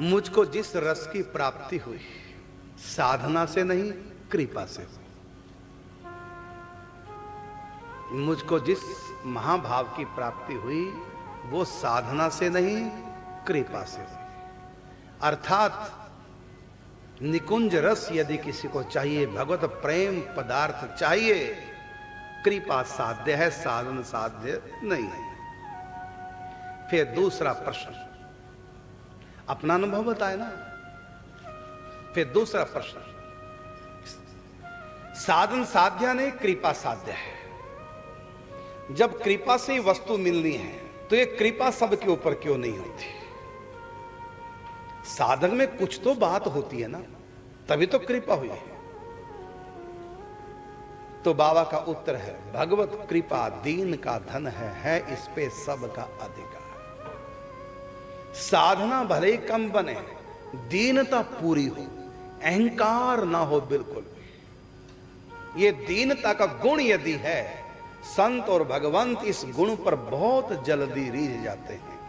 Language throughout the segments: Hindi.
मुझको जिस रस की प्राप्ति हुई साधना से नहीं कृपा से हुई। मुझको जिस महाभाव की प्राप्ति हुई वो साधना से नहीं कृपा से हुई। अर्थात निकुंज रस यदि किसी को चाहिए, भगवत प्रेम पदार्थ चाहिए, कृपा साध्य है, साधन साध्य नहीं है। फिर दूसरा प्रश्न, अपना अनुभव बताए ना। फिर दूसरा प्रश्न, साधन साध्य नहीं कृपा साध्य है। जब कृपा से ही वस्तु मिलनी है तो ये कृपा सबके ऊपर क्यों नहीं होती? साधक में कुछ तो बात होती है ना, तभी तो कृपा हुई है। तो बाबा का उत्तर है, भगवत कृपा दीन का धन है इस पे सबका अधिकार। साधना भले ही कम बने, दीनता पूरी हो, अहंकार ना हो बिल्कुल भी। ये दीनता का गुण यदि है, संत और भगवंत इस गुण पर बहुत जल्दी रीझ जाते हैं।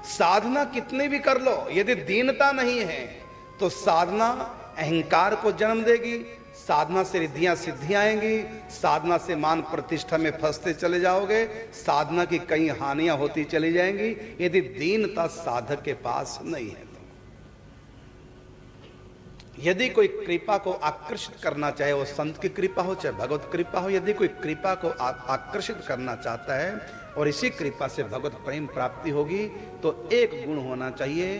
साधना कितने भी कर लो, यदि दीनता नहीं है तो साधना अहंकार को जन्म देगी, साधना से रिद्धियां सिद्धियां आएंगी, साधना से मान प्रतिष्ठा में फंसते चले जाओगे, साधना की कई हानियां होती चली जाएंगी यदि दीनता साधक के पास नहीं है। यदि कोई कृपा को आकर्षित करना चाहे, वो संत की कृपा हो चाहे भगवत कृपा हो, यदि कोई कृपा को आकर्षित करना चाहता है और इसी कृपा से भगवत प्रेम प्राप्ति होगी, तो एक गुण होना चाहिए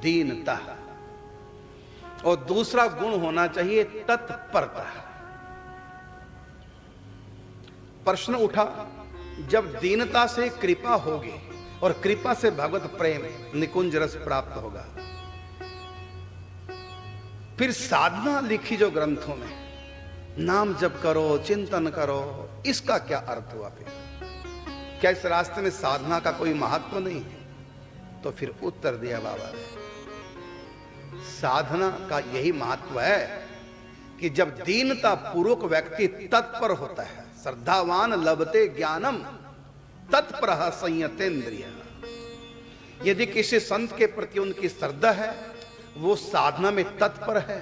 दीनता, और दूसरा गुण होना चाहिए तत्परता। प्रश्न उठा, जब दीनता से कृपा होगी और कृपा से भगवत प्रेम निकुंज रस प्राप्त होगा, फिर साधना लिखी जो ग्रंथों में, नाम जप करो, चिंतन करो, इसका क्या अर्थ हुआ? फिर क्या इस रास्ते में साधना का कोई महत्व नहीं है? तो फिर उत्तर दिया बाबा ने, साधना का यही महत्व है कि जब दीनता पूर्वक व्यक्ति तत्पर होता है, श्रद्धावान लभते ज्ञानम तत्पर संयतेन्द्रिय। यदि किसी संत के प्रति उनकी श्रद्धा है, वो साधना में तत्पर है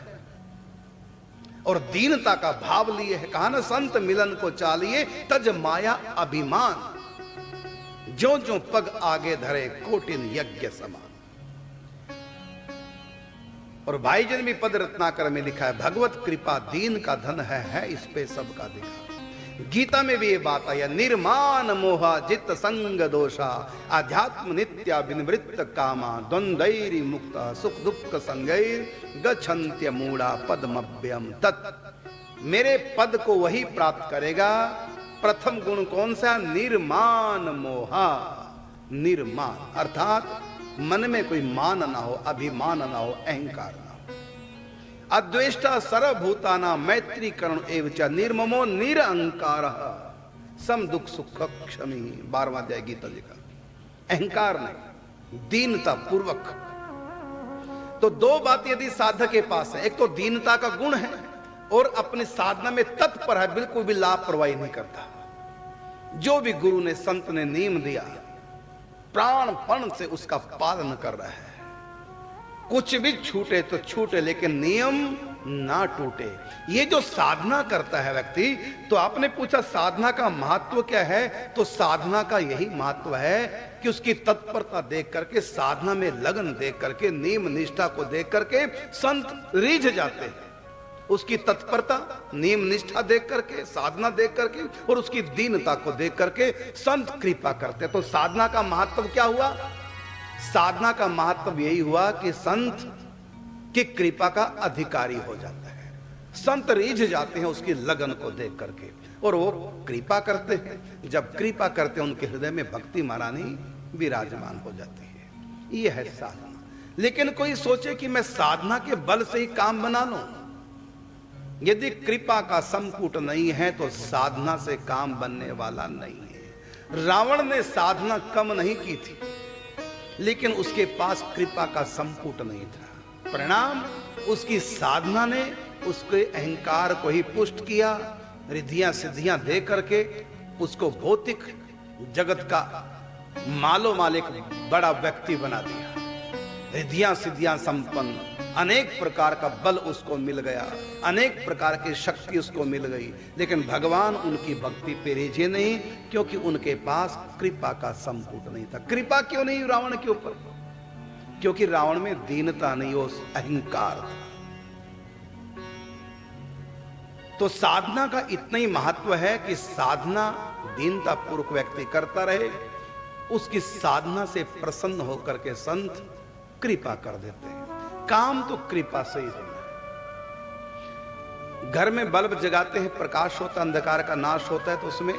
और दीनता का भाव लिए है। कहा ना, संत मिलन को चालिए तज माया अभिमान, जो जो पग आगे धरे कोटिन यज्ञ समान। और भाईजन भी पद रत्नाकर में लिखा है, भगवत कृपा दीन का धन है इस पे सबका अधिकार। गीता में भी ये बात आई है, निर्माण मोहा जित संग दोषा आध्यात्म नित्या विनिवृत्त कामा द्वंद्वैरि मुक्ता सुख दुख संगैर गच्छन्त्य मूढ़ा पद्मभ्यम तत्। मेरे पद को वही प्राप्त करेगा। प्रथम गुण कौन सा? निर्माण मोहा। निर्माण अर्थात मन में कोई मान ना हो, अभिमान ना हो, अहंकार ना हो। अद्वेष्टा सर्वभूताना मैत्री करुण एवच निर्ममो निरअहंकार सम दुख सुख क्षमी। 12वां अध्याय गीता जी का। अहंकार नहीं, दीनता पूर्वक। तो दो बात यदि साधक के पास है, एक तो दीनता का गुण है और अपनी साधना में तत्पर है, बिल्कुल भी लापरवाही नहीं करता। जो भी गुरु ने संत ने नियम दिया, प्राणपण से उसका पालन कर रहा है। कुछ भी छूटे तो छूटे, लेकिन नियम ना टूटे। ये जो साधना करता है व्यक्ति, तो आपने पूछा साधना का महत्व क्या है? तो साधना का यही महत्व है कि उसकी तत्परता देख करके, साधना में लगन देख करके, नियम निष्ठा को देख करके संत रीझ जाते हैं। उसकी तत्परता, नियम निष्ठा देख करके, साधना देख करके और उसकी दीनता को देख करके संत कृपा करते। तो साधना का महत्व क्या हुआ? साधना का महत्व यही हुआ कि संत की कृपा का अधिकारी हो जाता है। संत रीझ जाते हैं उसकी लगन को देख करके और वो कृपा करते हैं। जब कृपा करते हैं उनके हृदय में भक्ति महारानी विराजमान हो जाती है। ये है साधना। लेकिन कोई सोचे कि मैं साधना के बल से ही काम बना लूं, यदि कृपा का संपुट नहीं है तो साधना से काम बनने वाला नहीं है। रावण ने साधना कम नहीं की थी, लेकिन उसके पास कृपा का संपुट नहीं था। परिणाम, उसकी साधना ने उसके अहंकार को ही पुष्ट किया, रिद्धियां सिद्धियां दे करके उसको भौतिक जगत का मालो माल एक बड़ा व्यक्ति बना दिया। रिद्धियां सिद्धियां संपन्न, अनेक प्रकार का बल उसको मिल गया, अनेक प्रकार की शक्ति उसको मिल गई, लेकिन भगवान उनकी भक्ति पे रिझे नहीं, क्योंकि उनके पास कृपा का संपुट नहीं था। कृपा क्यों नहीं रावण के ऊपर? क्योंकि रावण में दीनता नहीं, वो अहंकार था। तो साधना का इतना ही महत्व है कि साधना दीनता पूर्वक व्यक्ति करता रहे, उसकी साधना से प्रसन्न होकर के संत कृपा कर देते हैं। काम तो कृपा से ही होना है। घर में बल्ब जगाते हैं, प्रकाश होता है, अंधकार का नाश होता है, तो उसमें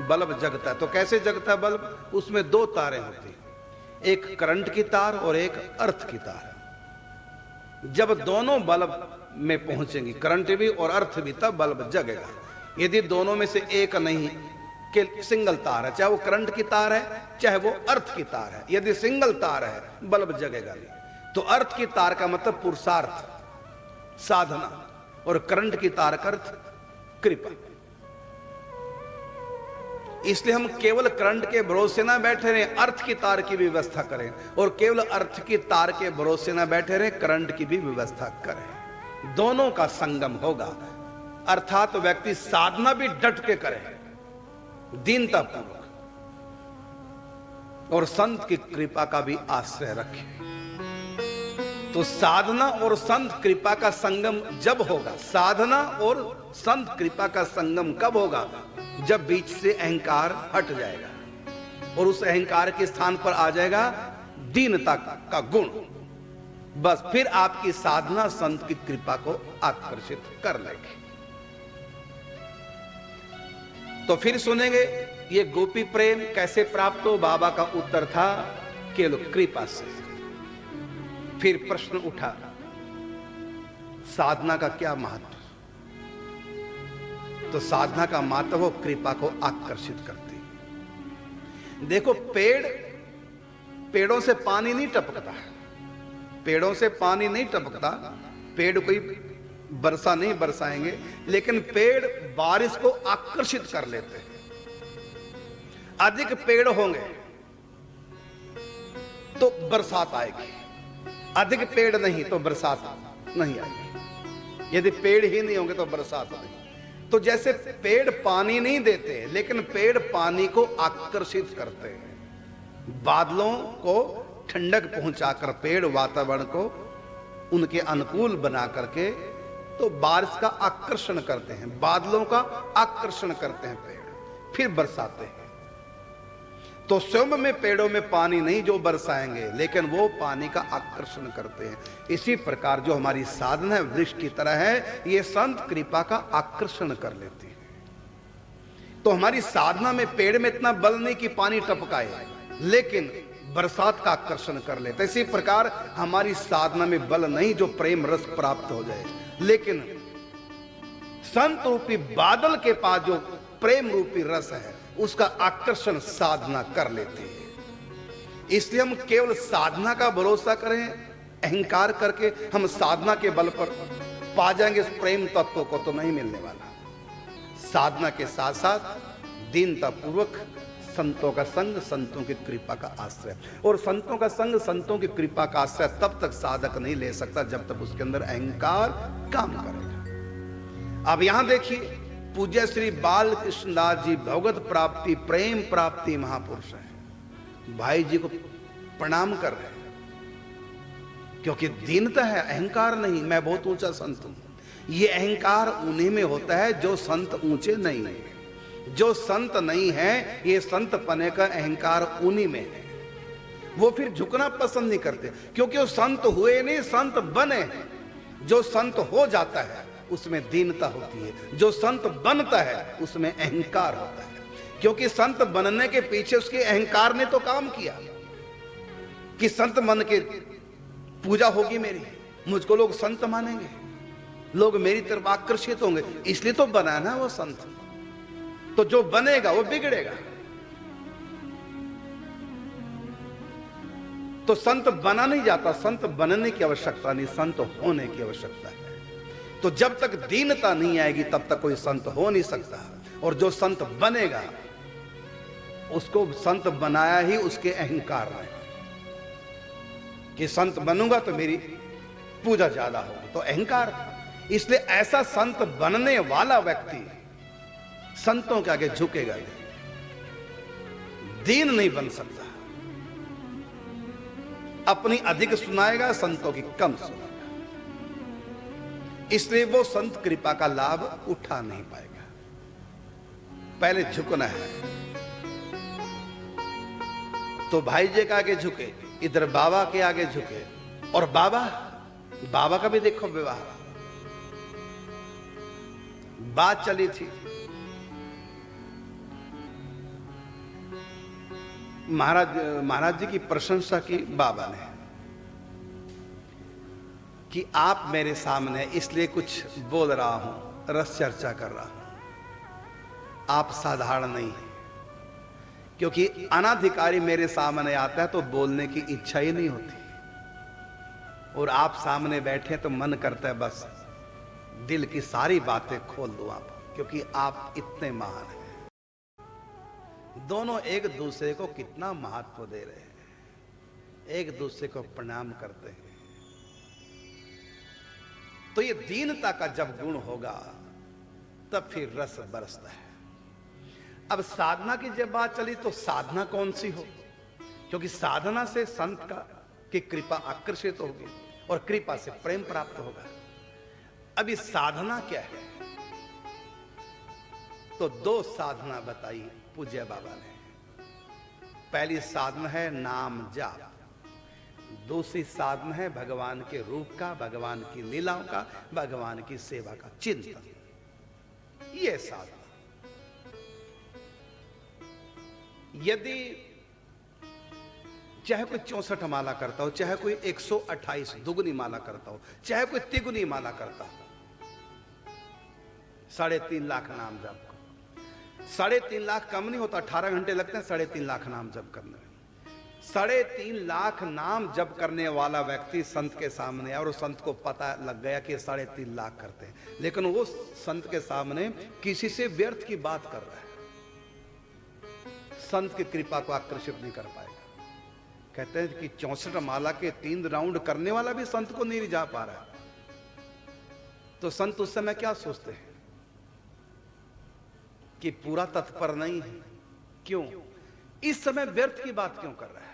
बल्ब जगता है। तो कैसे जगता है बल्ब? उसमें दो तारें होती हैं, एक करंट की तार और एक अर्थ की तार। जब दोनों बल्ब में पहुंचेंगी, करंट भी और अर्थ भी, तब बल्ब जगेगा। यदि दोनों में से एक नहीं, कि सिंगल तार है, चाहे वो करंट की तार है चाहे वो अर्थ की तार है, यदि सिंगल तार है बल्ब जगेगा नहीं। तो अर्थ की तार का मतलब पुरुषार्थ, साधना, और करंट की तार का अर्थ कृपा। इसलिए हम केवल करंट के भरोसे ना बैठे रहें, अर्थ की तार की व्यवस्था करें, और केवल अर्थ की तार के भरोसे ना बैठे रहें, करंट की भी व्यवस्था करें। दोनों का संगम होगा, अर्थात व्यक्ति साधना भी डट के करे, दीनता पूर्वक, और संत की कृपा का भी आश्रय रखे। तो साधना और संत कृपा का संगम जब होगा, साधना और संत कृपा का संगम कब होगा? जब बीच से अहंकार हट जाएगा और उस अहंकार के स्थान पर आ जाएगा दीनता का गुण। बस फिर आपकी साधना संत की कृपा को आकर्षित कर लेगी। तो फिर सुनेंगे ये गोपी प्रेम कैसे प्राप्त हो। बाबा का उत्तर था केवल कृपा से। फिर प्रश्न उठा, साधना का क्या महत्व? तो साधना का महत्व वो कृपा को आकर्षित करती। देखो, पेड़ों से पानी नहीं टपकता, पेड़ों से पानी नहीं टपकता, पेड़ कोई वर्षा नहीं बरसाएंगे, लेकिन पेड़ बारिश को आकर्षित कर लेते हैं। अधिक पेड़ होंगे तो बरसात आएगी, अधिक पेड़ नहीं तो बरसात नहीं आएगी। यदि पेड़ ही नहीं होंगे तो बरसात नहीं। तो जैसे पेड़ पानी नहीं देते, लेकिन पेड़ पानी को आकर्षित करते हैं। बादलों को ठंडक पहुंचाकर पेड़ वातावरण को उनके अनुकूल बना करके तो बारिश का आकर्षण करते हैं, बादलों का आकर्षण करते हैं पेड़, फिर बरसाते हैं। तो स्वयं में पेड़ों में पानी नहीं जो बरसाएंगे, लेकिन वो पानी का आकर्षण करते हैं। इसी प्रकार जो हमारी साधना है वृक्ष की तरह है, ये संत कृपा का आकर्षण कर लेती है। तो हमारी साधना में पेड़ में इतना बल नहीं कि पानी टपकाए, लेकिन बरसात का आकर्षण कर लेते। इसी प्रकार हमारी साधना में बल नहीं जो प्रेम रस प्राप्त हो जाए, लेकिन संत रूपी बादल के पास जो प्रेम रूपी रस है उसका आकर्षण साधना कर लेती है। इसलिए हम केवल साधना का भरोसा करें, अहंकार करके हम साधना के बल पर पा जाएंगे इस प्रेम तत्व को, तो नहीं मिलने वाला। साधना के साथ साथ दीनता पूर्वक संतों का संग, संतों की कृपा का आश्रय। और संतों का संग, संतों की कृपा का आश्रय तब तक साधक नहीं ले सकता जब तक उसके अंदर अहंकार काम करेगा। अब यहां देखिए, पूज्य श्री बाल कृष्णदास जी भगवत प्राप्ति, प्रेम प्राप्ति महापुरुष हैं। भाई जी को प्रणाम कर रहे हैं, क्योंकि दीनता है, अहंकार नहीं। मैं बहुत ऊंचा संत हूं, ये अहंकार उन्हीं में होता है जो संत ऊंचे नहीं है। जो संत नहीं है, ये संत पने का अहंकार उन्हीं में है। वो फिर झुकना पसंद नहीं करते, क्योंकि वो संत हुए नहीं, संत बने हैं। जो संत हो जाता है उसमें दीनता होती है, जो संत बनता है उसमें अहंकार होता है। क्योंकि संत बनने के पीछे उसके अहंकार ने तो काम किया कि संत मन के पूजा होगी मेरी, मुझको लोग संत मानेंगे, लोग मेरी तरफ आकर्षित होंगे, इसलिए तो बनाना वो संत। तो जो बनेगा वो बिगड़ेगा। तो संत बना नहीं जाता, संत बनने की आवश्यकता नहीं, संत होने की आवश्यकता है। तो जब तक दीनता नहीं आएगी तब तक कोई संत हो नहीं सकता। और जो संत बनेगा उसको संत बनाया ही उसके अहंकार ने। कि संत बनूंगा तो मेरी पूजा ज्यादा होगी, तो अहंकार था। इसलिए ऐसा संत बनने वाला व्यक्ति संतों के आगे झुकेगा नहीं, दीन नहीं बन सकता, अपनी अधिक सुनाएगा, संतों की कम सुनाएगा। इसलिए वो संत कृपा का लाभ उठा नहीं पाएगा। पहले झुकना है तो भाई जी के आगे झुके, इधर बाबा के आगे झुके। और बाबा का भी देखो विवाह, बात चली थी महाराज जी की प्रशंसा की बाबा ने कि आप मेरे सामने इसलिए कुछ बोल रहा हूं, रस चर्चा कर रहा हूं, आप साधारण नहीं हैं, क्योंकि अनाधिकारी मेरे सामने आता है तो बोलने की इच्छा ही नहीं होती, और आप सामने बैठे तो मन करता है बस दिल की सारी बातें खोल दो आप, क्योंकि आप इतने महान हैं। दोनों एक दूसरे को कितना महत्व दे रहे हैं, एक दूसरे को प्रणाम करते हैं। तो ये दीनता का जब गुण होगा तब फिर रस बरसता है। अब साधना की जब बात चली तो साधना कौन सी हो, क्योंकि साधना से संत की कृपा आकर्षित होगी और कृपा से प्रेम प्राप्त होगा। अभी साधना क्या है, तो दो साधना बताई पूज्य बाबा ने। पहली साधना है नाम जाप, दूसरी साधना है भगवान के रूप का, भगवान की लीलाओं का, भगवान की सेवा का चिंतन। यह साधना यदि चाहे कोई 64 माला करता हो, चाहे कोई 128 दुगुनी माला करता हो, चाहे कोई तिगुनी माला करता हो, 3.5 लाख नाम जप, 3.5 लाख कम नहीं होता, 18 घंटे लगते हैं 3.5 लाख नाम जप करने में। 3.5 लाख नाम जप करने वाला व्यक्ति संत के सामने और संत को पता लग गया कि 3.5 लाख करते हैं, लेकिन वो संत के सामने किसी से व्यर्थ की बात कर रहा है, संत की कृपा को आकर्षित नहीं कर पाएगा। कहते हैं कि 64 माला के 3 राउंड करने वाला भी संत को नहीं रिझा पा रहा है, तो संत उस समय क्या सोचते हैं कि पूरा तत्पर नहीं है। क्यों? इस समय व्यर्थ की बात क्यों कर रहा है,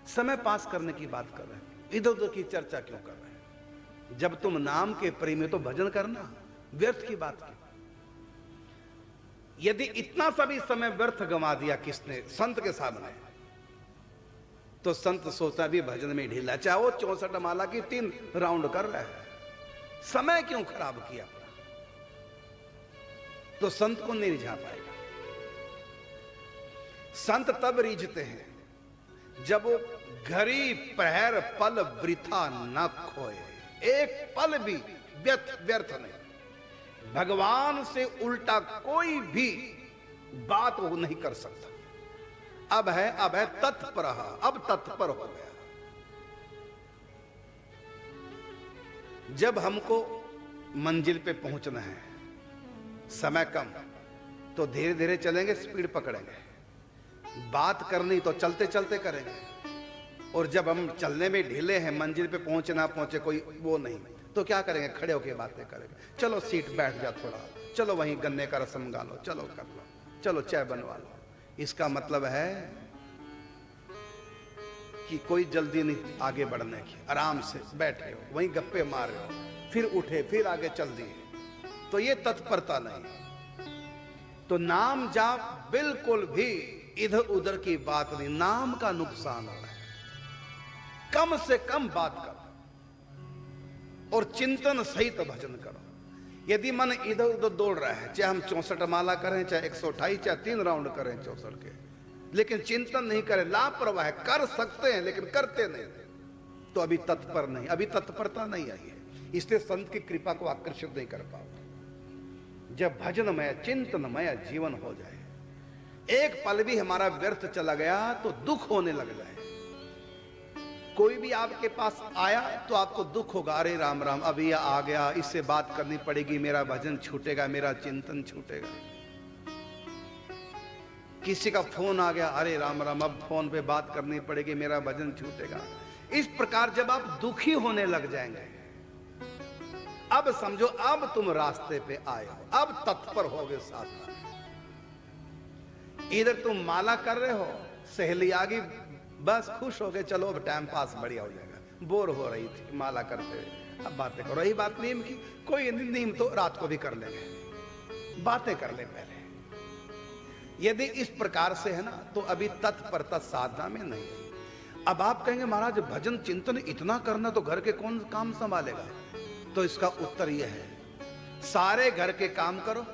समय पास करने की बात कर रहे हैं, इधर उधर की चर्चा क्यों कर रहे हैं? जब तुम नाम के प्रेमी तो भजन करना, व्यर्थ की बात क्यों? यदि इतना सभी समय व्यर्थ गंवा दिया किसने संत के सामने, तो संत सोचता भी भजन में ढीला, चाहे वो 64 माला की 3 राउंड कर रहा है, समय क्यों खराब किया? तो संत को नहीं रिझा पाएगा। संत तब रिझते हैं जब वो घड़ी पहर पल वृथा न खोए, एक पल भी व्यर्थ नहीं। भगवान से उल्टा कोई भी बात वो नहीं कर सकता। अब है तत्पर, अब तत्पर हो गया। जब हमको मंजिल पे पहुंचना है, समय कम, तो धीरे धीरे चलेंगे, स्पीड पकड़ेंगे। बात करनी तो चलते चलते करेंगे, और जब हम चलने में ढीले हैं, मंजिल पे पहुंचे ना पहुंचे कोई वो नहीं, तो क्या करेंगे? खड़े होकर बातें करेंगे। चलो सीट बैठ जा थोड़ा, चलो वहीं गन्ने का रसम गा लो, चलो कर लो, चलो चाय बनवा लो। इसका मतलब है कि कोई जल्दी नहीं आगे बढ़ने की, आराम से बैठे हो, वहीं गप्पे मार रहे हो, फिर उठे, फिर आगे चल दिए, तो ये तत्परता नहीं। तो नाम जाप बिल्कुल भी इधर उधर की बात नहीं, नाम का नुकसान हो रहा है। कम से कम बात करो और चिंतन सहित भजन करो। यदि मन इधर उधर दौड़ रहा है, चाहे हम 64 माला करें, चाहे 128, चाहे 3 राउंड करें 64 के, लेकिन चिंतन नहीं करें, लापरवाह, कर सकते हैं लेकिन करते नहीं, तो अभी तत्पर नहीं, अभी तत्परता नहीं आई है। इसलिए संत की कृपा को आकर्षित नहीं कर पाओगे। जब भजनमय चिंतनमय जीवन हो जाए, एक पल भी हमारा व्यर्थ चला गया तो दुख होने लग जाए। कोई भी आपके पास आया तो आपको दुख होगा, अरे राम राम अभी यह आ गया, इससे बात करनी पड़ेगी, मेरा भजन छूटेगा, मेरा चिंतन छूटेगा। किसी का फोन आ गया, अरे राम राम अब फोन पे बात करनी पड़ेगी, मेरा भजन छूटेगा। इस प्रकार जब आप दुखी होने लग जाएंगे, अब समझो अब तुम रास्ते पे आए हो, अब तत्पर हो गए साधना में। इधर तुम माला कर रहे हो, सहेली आ गई, बस खुश हो गए, चलो अब टाइम पास बढ़िया हो जाएगा। बोर हो रही थी माला करते हुए, अब बातें करो। रही बात नीम की, कोई नीम तो रात को भी कर लेंगे, बातें कर ले पहले। यदि इस प्रकार से है ना, तो अभी तत्परता साधना में नहीं। अब आप कहेंगे महाराज भजन चिंतन इतना करना तो घर के कौन काम संभालेगा? तो इसका उत्तर यह है, सारे घर के काम करो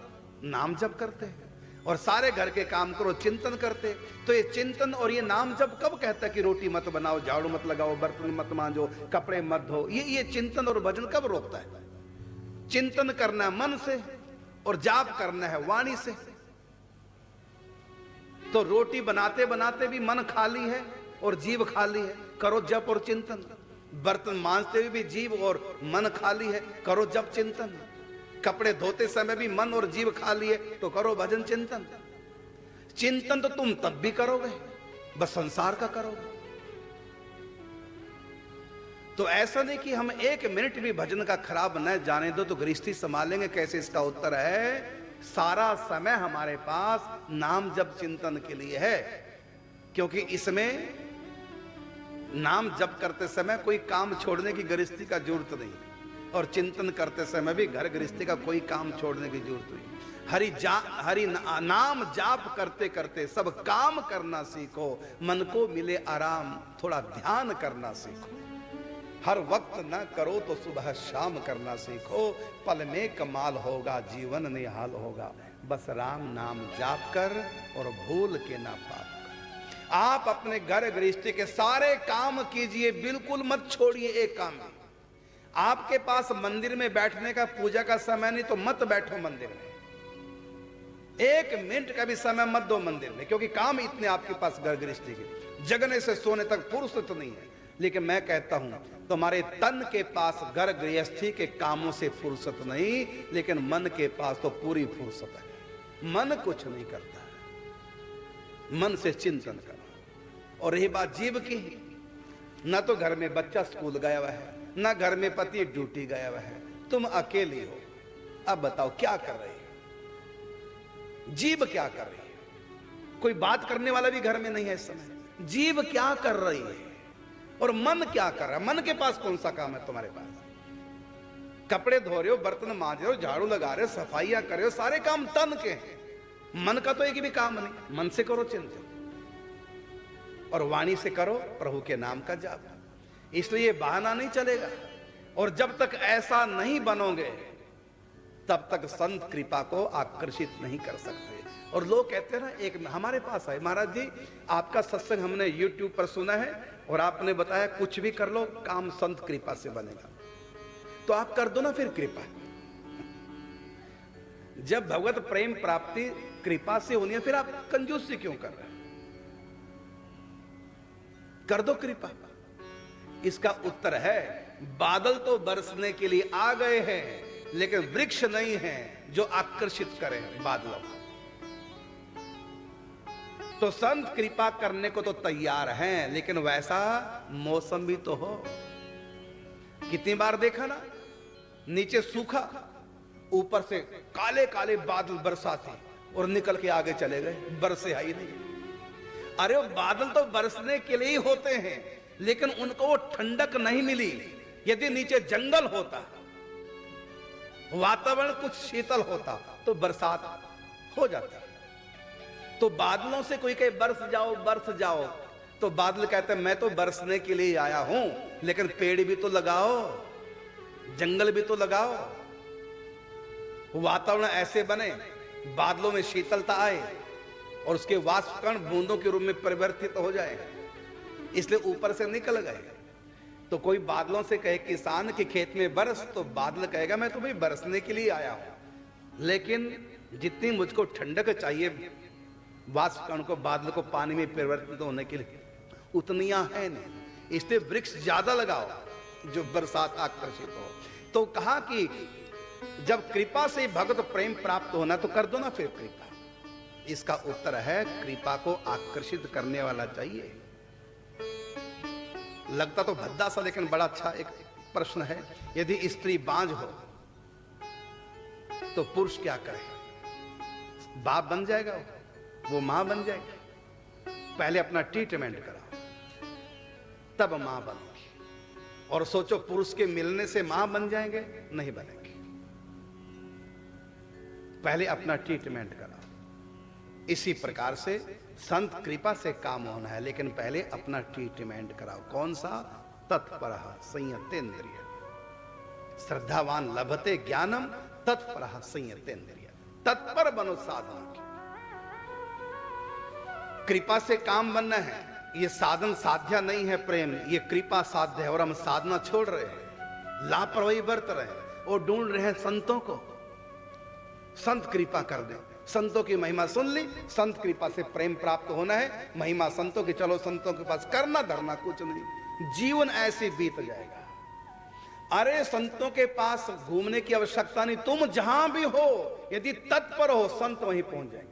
नाम जप करते हैं, और सारे घर के काम करो चिंतन करते। तो ये चिंतन और ये नाम जप कब कहता है कि रोटी मत बनाओ, झाड़ू मत लगाओ, बर्तन मत मांजो, कपड़े मत धो? ये चिंतन और भजन कब रोकता है? चिंतन करना है मन से और जाप करना है वाणी से। तो रोटी बनाते बनाते भी मन खाली है और जीव खाली है, करो जप और चिंतन। बर्तन मांजते हुए भी जीव और मन खाली है, करो जप चिंतन। कपड़े धोते समय भी मन और जीव खाली है, तो करो भजन चिंतन। चिंतन तो तुम तब भी करोगे, बस संसार का करोगे। तो ऐसा नहीं कि हम एक मिनट भी भजन का खराब न जाने दो तो गृहस्थी संभालेंगे कैसे? इसका उत्तर है, सारा समय हमारे पास नाम जप चिंतन के लिए है, क्योंकि इसमें नाम जप करते समय कोई काम छोड़ने की गृहस्थी का जरूरत नहीं, और चिंतन करते समय भी घर गृहस्थी का कोई काम छोड़ने की जरूरत नहीं। हरि नाम जाप करते करते सब काम करना सीखो, मन को मिले आराम, थोड़ा ध्यान करना सीखो। हर वक्त न करो तो सुबह शाम करना सीखो, पल में कमाल होगा जीवन निहाल होगा। बस राम नाम जाप कर और भूल के ना पाप कर। आप अपने घर गृहस्थी के सारे काम कीजिए, बिल्कुल मत छोड़िए एक काम में। आपके पास मंदिर में बैठने का पूजा का समय नहीं तो मत बैठो मंदिर में, एक मिनट का भी समय मत दो मंदिर में, क्योंकि काम इतने आपके पास घर गृहस्थी के, जगने से सोने तक फुर्सत नहीं है। लेकिन मैं कहता हूं तुम्हारे तन के पास घर गृहस्थी के कामों से फुर्सत नहीं, लेकिन मन के पास तो पूरी फुर्सत है। मन कुछ नहीं करता, मन से चिंतन करो। और रही बात जीव की, न तो घर में बच्चा स्कूल गया हुआ है, न घर में पति ड्यूटी गया हुआ है, तुम अकेली हो। अब बताओ क्या कर रही है जीव? क्या कर रही है? कोई बात करने वाला भी घर में नहीं है इस समय। जीव क्या कर रही है और मन क्या कर रहा है? मन के पास कौन सा काम है तुम्हारे पास? कपड़े धो रहे हो, बर्तन मांज रहे हो, झाड़ू लगा रहे हो, सफाइयां कर रहे हो, सारे काम तन के हैं। मन का तो एक भी काम नहीं। मन से करो चिंतन और वाणी से करो प्रभु के नाम का जाप। इसलिए बहाना नहीं चलेगा। और जब तक ऐसा नहीं बनोगे तब तक संत कृपा को आकर्षित नहीं कर सकते। और लोग कहते हैं ना, एक हमारे पास आए, महाराज जी आपका सत्संग हमने YouTube पर सुना है और आपने बताया कुछ भी कर लो काम संत कृपा से बनेगा। तो आप कर दो ना फिर कृपा। जब भगवत प्रेम प्राप्ति कृपा से होनी है, फिर आप कंजूसी क्यों कर रहे हैं? कर दो कृपा। इसका उत्तर है, बादल तो बरसने के लिए आ गए हैं, लेकिन वृक्ष नहीं है जो आकर्षित करें बादलों को। तो संत कृपा करने को तो तैयार हैं, लेकिन वैसा मौसम भी तो हो। कितनी बार देखा ना, नीचे सूखा, ऊपर से काले काले बादल बरसाते और निकल के आगे चले गए, बरसे आई नहीं। अरे वो बादल तो बरसने के लिए ही होते हैं, लेकिन उनको वो ठंडक नहीं मिली। यदि नीचे जंगल होता, वातावरण कुछ शीतल होता, तो बरसात हो जाती। तो बादलों से कोई कहे बरस जाओ बरस जाओ, तो बादल कहते हैं मैं तो बरसने के लिए आया हूं, लेकिन पेड़ भी तो लगाओ, जंगल भी तो लगाओ, वातावरण ऐसे बने बादलों में शीतलता आए और उसके वाष्पकण बूंदों के रूप में परिवर्तित हो जाए। इसलिए ऊपर से निकल गए। तो कोई बादलों से कहे किसान के खेत में बरस, तो बादल कहेगा मैं तो भाई बरसने के लिए आया हूं, लेकिन जितनी मुझको ठंडक चाहिए वाष्पकण को, बादल को पानी में परिवर्तित होने के लिए, उतनियां है नहीं। इसलिए वृक्ष ज्यादा लगाओ जो बरसात आकर्षित हो। तो कहा कि जब कृपा से भगवत प्रेम प्राप्त होना तो कर दो ना फिर कृपा। इसका उत्तर है, कृपा को आकर्षित करने वाला चाहिए। लगता तो भद्दा सा, लेकिन बड़ा अच्छा एक प्रश्न है। यदि स्त्री बांझ हो तो पुरुष क्या करे? बाप बन जाएगा, वो मां बन जाएगी। पहले अपना ट्रीटमेंट कराओ, तब मां बनोगी। और सोचो पुरुष के मिलने से मां बन जाएंगे? नहीं बनेंगे। पहले अपना ट्रीटमेंट कराओ। इसी प्रकार से संत कृपा से काम होना है, लेकिन पहले अपना ट्रीटमेंट कराओ। कौन सा? तत्परः संयतेन्द्रिय। श्रद्धावान लभते ज्ञानम तत्परः संयतेन्द्रिय। तत्पर बनो साधन की। कृपा से काम बनना है। ये साधन साध्या नहीं है प्रेम, ये कृपा साध्य है। और हम साधना छोड़ रहे हैं, लापरवाही बरत रहे हैं और ढूंढ रहे हैं संतों को। संत कृपा कर दे, संतों की महिमा सुन ली। संत कृपा से प्रेम प्राप्त होना है, महिमा संतों की, चलो संतों के पास, करना धरना कुछ नहीं, जीवन ऐसे बीत जाएगा। अरे संतों के पास घूमने की आवश्यकता नहीं, तुम जहां भी हो यदि तत्पर हो संत वहीं पहुंच जाएंगे।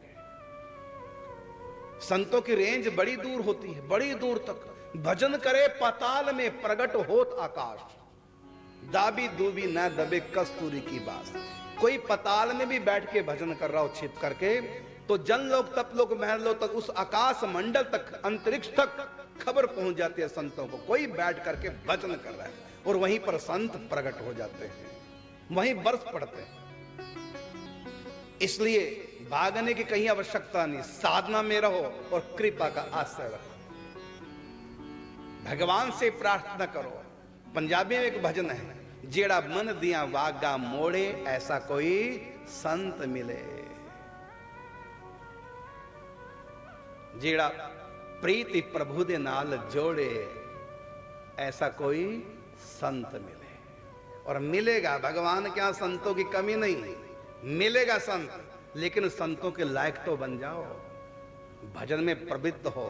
संतों की रेंज बड़ी दूर होती है, बड़ी दूर तक। भजन करे पाताल में प्रगट होत आकाश, दाबी दूबी न दबे कस्तूरी की बात। कोई पताल में भी बैठ के भजन कर रहा हो छिप करके, तो जन लोग तप लोग महल लोग तक, उस आकाश मंडल तक, अंतरिक्ष तक खबर पहुंच जाती है संतों को। कोई बैठ करके भजन कर रहा है और वहीं पर संत प्रकट हो जाते हैं, वहीं बरस पड़ते हैं। इसलिए भागने की कहीं आवश्यकता नहीं, साधना में रहो और कृपा का आश्रय रखो। भगवान से प्रार्थना करो। पंजाबी में एक भजन है, जेड़ा मन दिया वागा मोड़े, ऐसा कोई संत मिले। जेड़ा प्रीति प्रभु दे नाल जोड़े, ऐसा कोई संत मिले। और मिलेगा, भगवान के यहां संतों की कमी नहीं, मिलेगा संत। लेकिन संतों के लायक तो बन जाओ, भजन में प्रवृत्त हो।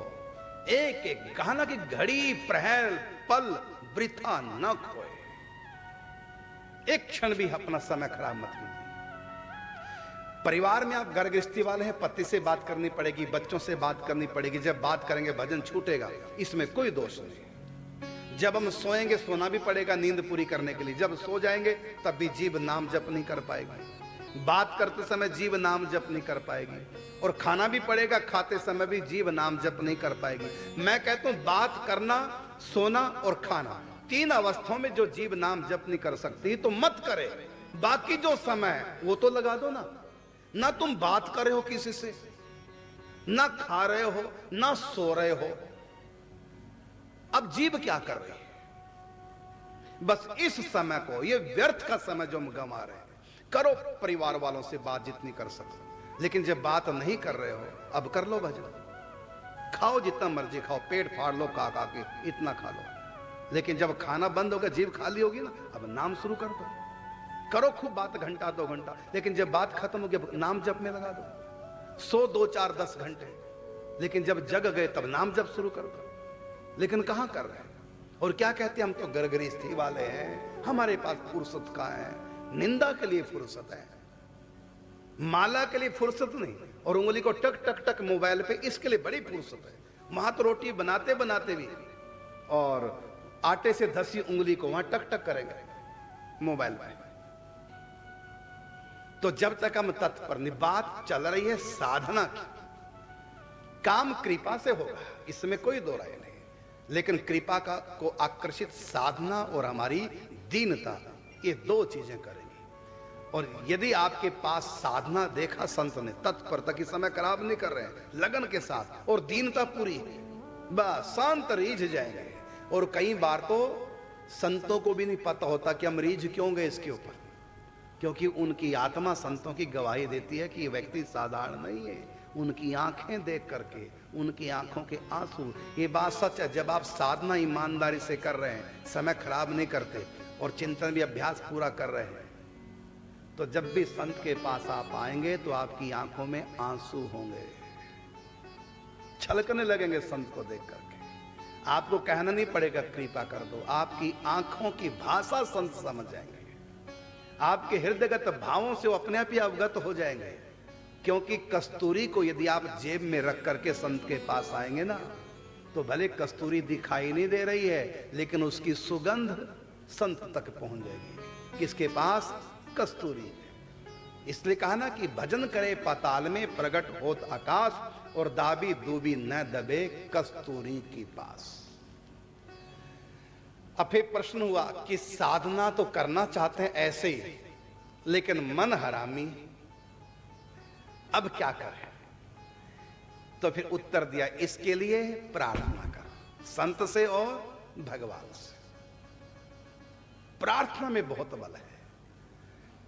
एक एक गाना की घड़ी प्रहर पल वृथा न खोए। एक क्षण भी अपना समय खराब मत कीजिए। परिवार में आप घर गृहस्थी वाले हैं, पति से बात करनी पड़ेगी, बच्चों से बात करनी पड़ेगी। जब बात करेंगे भजन छूटेगा, इसमें कोई दोष नहीं। जब हम सोएंगे सोना भी पड़ेगा नींद पूरी करने के लिए। जब सो जाएंगे तब भी जीभ नाम जप नहीं कर पाएगी। बात करते समय जीभ नाम जप नहीं कर पाएगी। और खाना भी पड़ेगा, खाते समय भी जीभ नाम जप नहीं कर पाएगी। मैं कहता हूं बात करना, सोना और खाना, तीन अवस्थाओं में जो जीव नाम जप नहीं कर सकती तो मत करे। बाकी जो समय है वो तो लगा दो ना। ना तुम बात कर रहे हो किसी से, ना खा रहे हो, ना सो रहे हो, अब जीव क्या कर रही है? बस इस समय को, ये व्यर्थ का समय जो हम गंवा रहे हैं, करो परिवार वालों से बात जितनी कर सको। लेकिन जब बात नहीं कर रहे हो, अब कर लो भजन। खाओ जितना मर्जी खाओ, पेट फाड़ लो खा खा के, इतना खा लो। लेकिन जब खाना बंद होगा, जीभ खाली होगी ना, अब नाम शुरू कर दो। करो खूब बात, घंटा 2 घंटा। लेकिन जब बात खत्म होगी, नाम जप में लगा दो। सो 2 4 10 घंटे, लेकिन जब जग गए तब नाम जप शुरू कर दो। लेकिन कहां कर रहे हैं? और क्या कहते हैं, हम तो गरगरीस्थी वाले हैं, हमारे पास फुर्सत कहां है? निंदा के लिए फुर्सत है, माला के लिए फुर्सत नहीं। और उंगली को टक टक टक मोबाइल पे, इसके लिए बड़ी फुर्सत है। वहां तो रोटी बनाते बनाते भी, और आटे से धसी उंगली को वहां टक टक करेंगे मोबाइल पे। तो जब तक हम तत्पर नहीं, बात चल रही है साधना की, काम कृपा से होगा, इसमें कोई दो राय नहीं। लेकिन कृपा का को आकर्षित साधना और हमारी दीनता, ये 2 चीजें करेंगी। और यदि आपके पास साधना देखा संत ने, तत्परता की समय खराब नहीं कर रहे हैं, लगन के साथ, और दीनता पूरी है, बस शांत रीझ जाएंगे। और कई बार तो संतों को भी नहीं पता होता कि हम रीझ क्यों गए इसके ऊपर, क्योंकि उनकी आत्मा संतों की गवाही देती है कि ये व्यक्ति साधारण नहीं है। उनकी आंखें देख करके, उनकी आंखों के आंसू, ये बात सच है। जब आप साधना ईमानदारी से कर रहे हैं, समय खराब नहीं करते और चिंतन भी अभ्यास पूरा कर रहे हैं, तो जब भी संत के पास आप आएंगे तो आपकी आंखों में आंसू होंगे, छलकने लगेंगे संत को देख करके। आपको कहना नहीं पड़ेगा कृपा कर दो, आपकी आंखों की भाषा संत समझ जाएंगे। आपके हृदयगत भावों से वो अपने आप ही अवगत हो जाएंगे। क्योंकि कस्तूरी को यदि आप जेब में रख करके संत के पास आएंगे ना, तो भले कस्तूरी दिखाई नहीं दे रही है, लेकिन उसकी सुगंध संत तक पहुंच जाएगी। किसके पास? कस्तूरी है। इसलिए कहा ना कि भजन करे पाताल में, प्रगट होत आकाश, और दाबी दूबी न दबे कस्तूरी की पास। अब फिर प्रश्न हुआ कि साधना तो करना चाहते हैं ऐसे ही, लेकिन मन हरामी, अब क्या करें? तो फिर उत्तर दिया, इसके लिए प्रार्थना करो संत से और भगवान से। प्रार्थना में बहुत बल है।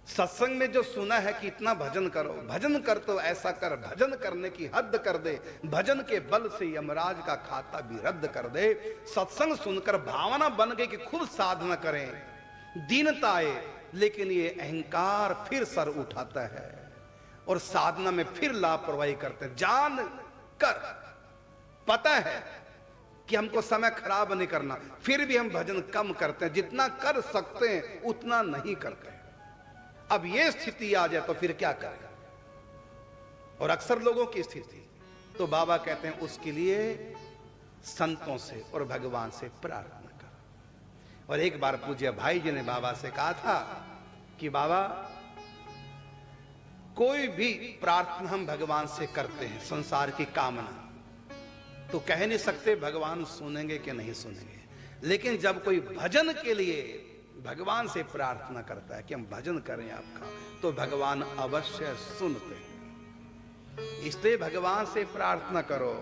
सत्संग में जो सुना है कि इतना भजन करो, भजन कर तो ऐसा कर, भजन करने की हद कर दे, भजन के बल से यमराज का खाता भी रद्द कर दे। सत्संग सुनकर भावना बन गई कि खूब साधना करें, दीनता आए, लेकिन ये अहंकार फिर सर उठाता है और साधना में फिर लापरवाही करते हैं। जान कर पता है कि हमको समय खराब नहीं करना, फिर भी हम भजन कम करते हैं, जितना कर सकते हैं उतना नहीं करते। अब ये स्थिति आ जाए तो फिर क्या करें? और अक्सर लोगों की स्थिति तो बाबा कहते हैं उसके लिए संतों से और भगवान से प्रार्थना करो। और एक बार पूज्य भाई जी ने बाबा से कहा था कि बाबा, कोई भी प्रार्थना हम भगवान से करते हैं, संसार की कामना, तो कह नहीं सकते भगवान सुनेंगे कि नहीं सुनेंगे, लेकिन जब कोई भजन के लिए भगवान से प्रार्थना करता है कि हम भजन करें आपका, तो भगवान अवश्य सुनते हैं। इसलिए भगवान से प्रार्थना करो।